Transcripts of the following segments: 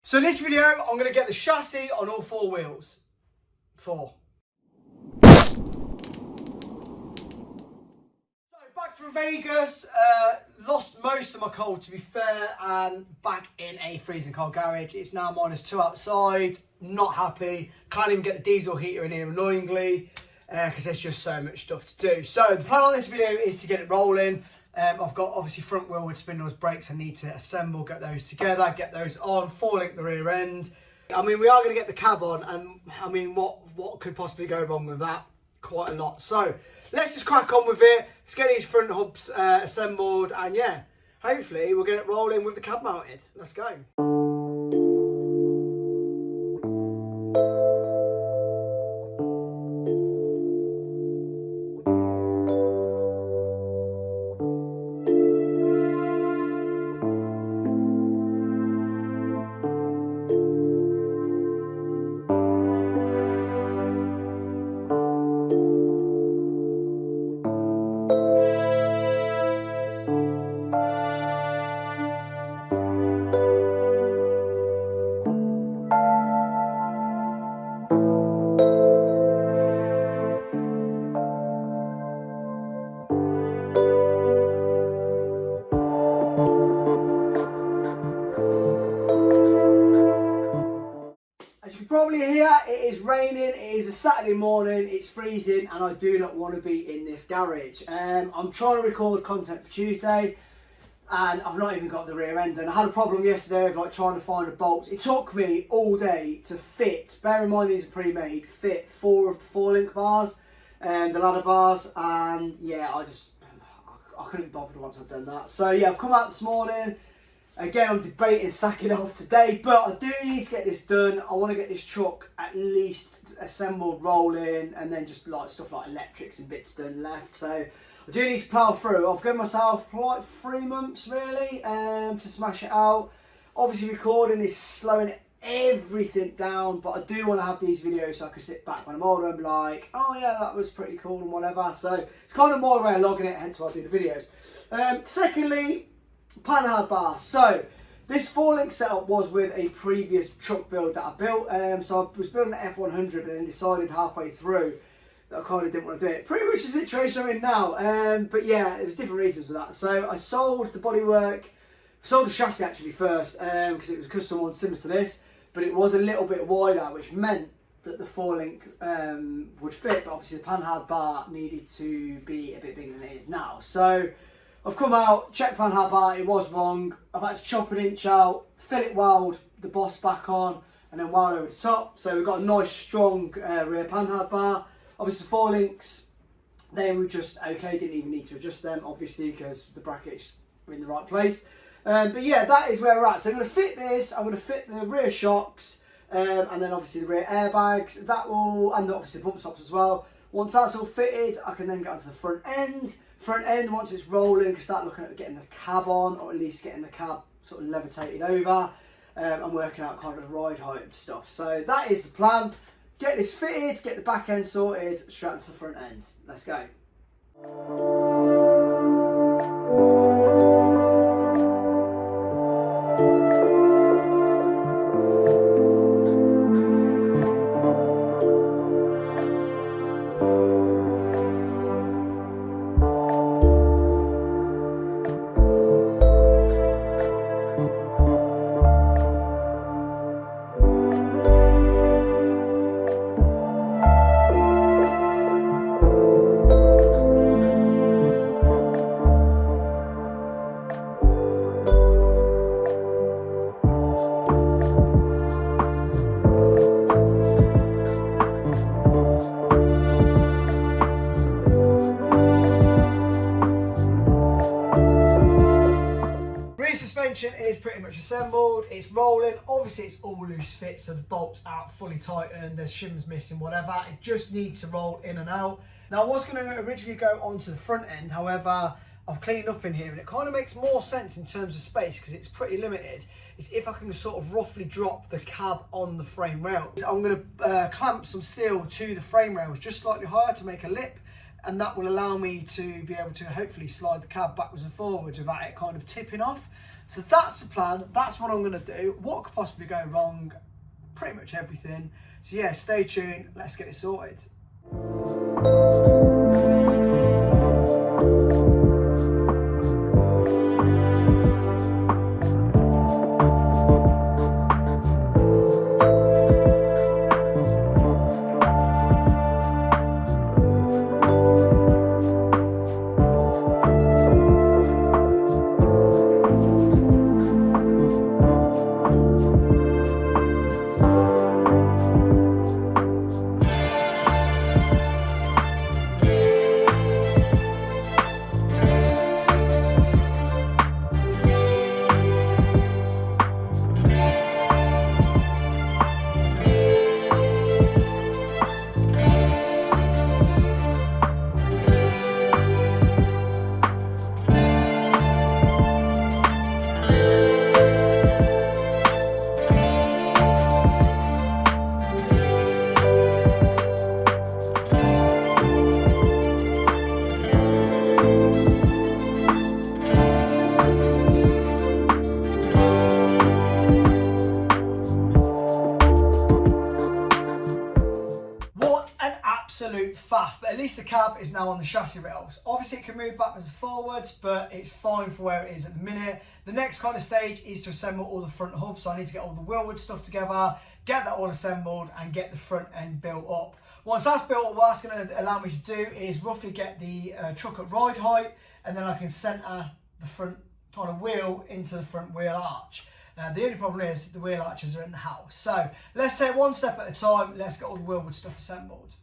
So in this video, I'm going to get the chassis on all four wheels. So back from Vegas, lost most of my cold to be fair, and back in a freezing cold garage. It's now -2 outside, not happy, can't even get the diesel heater in here annoyingly, because there's just so much stuff to do. So the plan on this video is to get it rolling. I've got obviously front wheel with spindles, brakes I need to assemble, get those together, get those on, 4-link the rear end. I mean, we are going to get the cab on, and I mean, what could possibly go wrong with that? Quite a lot. So let's just crack on with it. Let's get these front hubs assembled, and yeah, hopefully we'll get it rolling with the cab mounted. Let's go. As you can probably hear, it is raining, it is a Saturday morning, it's freezing, and I do not want to be in this garage. I'm trying to record content for Tuesday, and I've not even got the rear end done. I had a problem yesterday of like trying to find a bolt. It took me all day to fit, bear in mind these are pre-made, fit 4 of the 4-link bars, and the ladder bars, and yeah, I couldn't be bothered once I've done that. So yeah, I've come out this morning. Again, I'm debating sacking off today, but I do need to get this done. I want to get this truck at least assembled, rolling, and then just like stuff like electrics and bits done left. So I do need to plough through. I've given myself like 3 months really to smash it out. Obviously recording is slowing everything down, but I do want to have these videos so I can sit back when I'm older and be like, oh yeah, that was pretty cool and whatever. So it's kind of my way of logging it, hence why I do the videos. Secondly, panhard bar. So this 4-link setup was with a previous truck build that I built. So I was building an F100 and then decided halfway through that I kind of didn't want to do it. Pretty much the situation I'm in now. But yeah, there was different reasons for that. So I sold the bodywork, sold the chassis actually first, because it was a custom one similar to this, but it was a little bit wider, which meant that the 4-link would fit, but obviously the panhard bar needed to be a bit bigger than it is now. So I've come out, checked panhard bar, it was wrong. I've had to chop 1 inch out, fillet weld the boss back on, and then weld over the top. So we've got a nice strong rear panhard bar. Obviously 4-links, they were just okay, didn't even need to adjust them, obviously, because the brackets were in the right place. But yeah, that is where we're at. So I'm going to fit this, I'm going to fit the rear shocks, and then obviously the rear airbags, that will, and obviously the bump stops as well. Once that's all fitted, I can then get onto the front end. Front end, once it's rolling, I can start looking at getting the cab on, or at least getting the cab sort of levitated over, and working out kind of the ride height and stuff. So that is the plan. Get this fitted, get the back end sorted, straight onto the front end. Let's go. Suspension is pretty much assembled, it's rolling. Obviously it's all loose fit, so the bolts aren't fully tightened, there's shims missing, whatever. It just needs to roll in and out. Now I was going to originally go onto the front end, however I've cleaned up in here and it kind of makes more sense in terms of space because it's pretty limited, is if I can sort of roughly drop the cab on the frame rails. I'm going to clamp some steel to the frame rails just slightly higher to make a lip, and that will allow me to be able to hopefully slide the cab backwards and forwards without it kind of tipping off. So that's the plan, that's what I'm going to do. What could possibly go wrong? Pretty much everything. So yeah, stay tuned, let's get it sorted. Absolute faff, but at least the cab is now on the chassis rails. Obviously it can move backwards and forwards, but it's fine for where it is at the minute. The next kind of stage is to assemble all the front hubs, so I need to get all the wheelwood stuff together, get that all assembled and get the front end built up. Once that's built up, what that's going to allow me to do is roughly get the truck at ride height, and then I can centre the front kind of wheel into the front wheel arch. The only problem is the wheel arches are in the house. So let's take one step at a time, let's get all the wheelwood stuff assembled.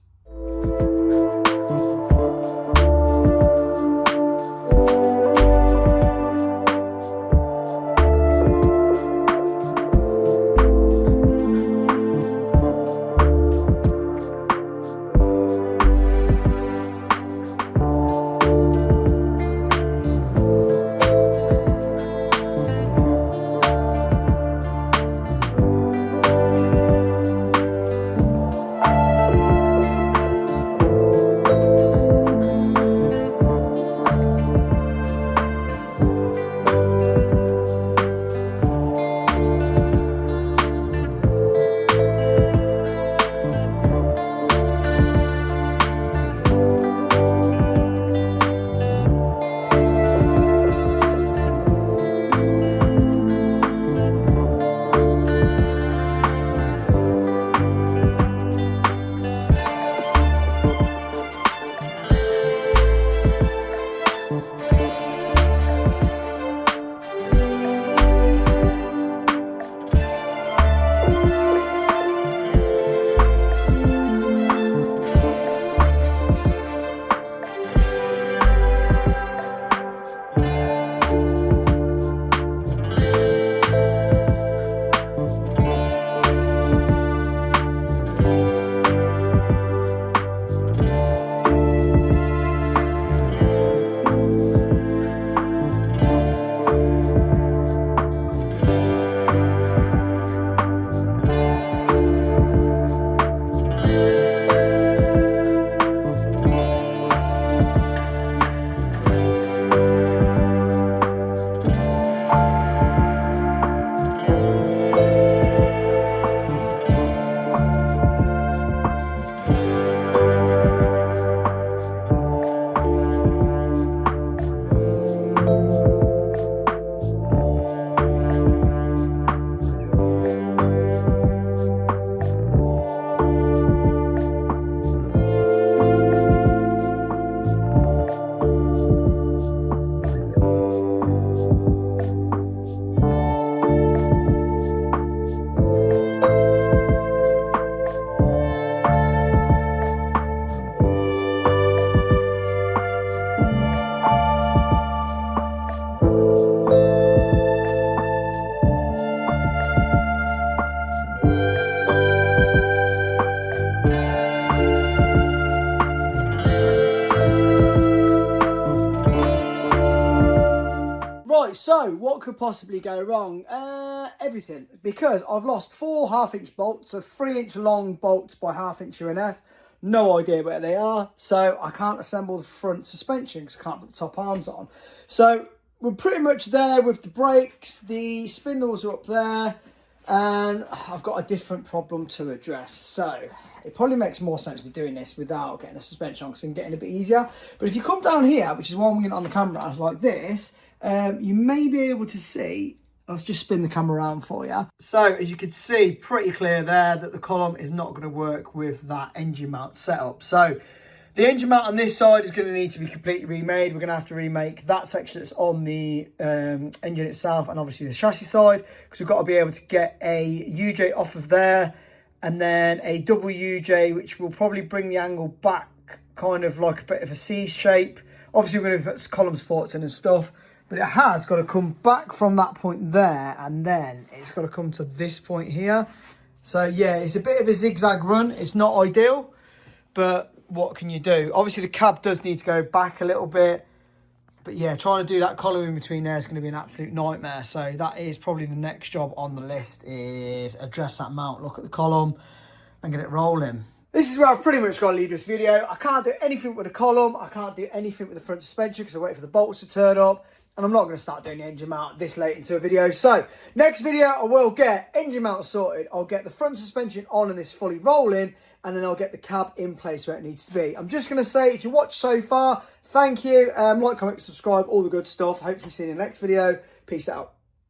So what could possibly go wrong? Everything, because I've lost 4 half-inch bolts, so 3-inch long bolts by 1/2 inch UNF. No idea where they are, so I can't assemble the front suspension because I can't put the top arms on. So we're pretty much there with the brakes. The spindles are up there, and I've got a different problem to address. So it probably makes more sense with doing this without getting a suspension on, because I'm getting a bit easier. But if you come down here, which is why I'm getting on the camera like this, you may be able to see. Let's just spin the camera around for you. So as you can see, pretty clear there that the column is not going to work with that engine mount setup. So the engine mount on this side is going to need to be completely remade. We're going to have to remake that section that's on the engine itself, and obviously the chassis side, because we've got to be able to get a UJ off of there, and then a double UJ, which will probably bring the angle back kind of like a bit of a C shape. Obviously we're going to put column supports in and stuff, but it has got to come back from that point there, and then it's got to come to this point here. So yeah, it's a bit of a zigzag run. It's not ideal, but what can you do? Obviously the cab does need to go back a little bit, but yeah, trying to do that column in between there is going to be an absolute nightmare. So that is probably the next job on the list, is address that mount, look at the column and get it rolling. This is where I've pretty much got to leave this video. I can't do anything with the column. I can't do anything with the front suspension because I wait for the bolts to turn up. And I'm not going to start doing the engine mount this late into a video. So next video, I will get engine mount sorted. I'll get the front suspension on and this fully rolling. And then I'll get the cab in place where it needs to be. I'm just going to say, if you watched so far, thank you. Like, comment, subscribe, all the good stuff. Hopefully see you in the next video. Peace out.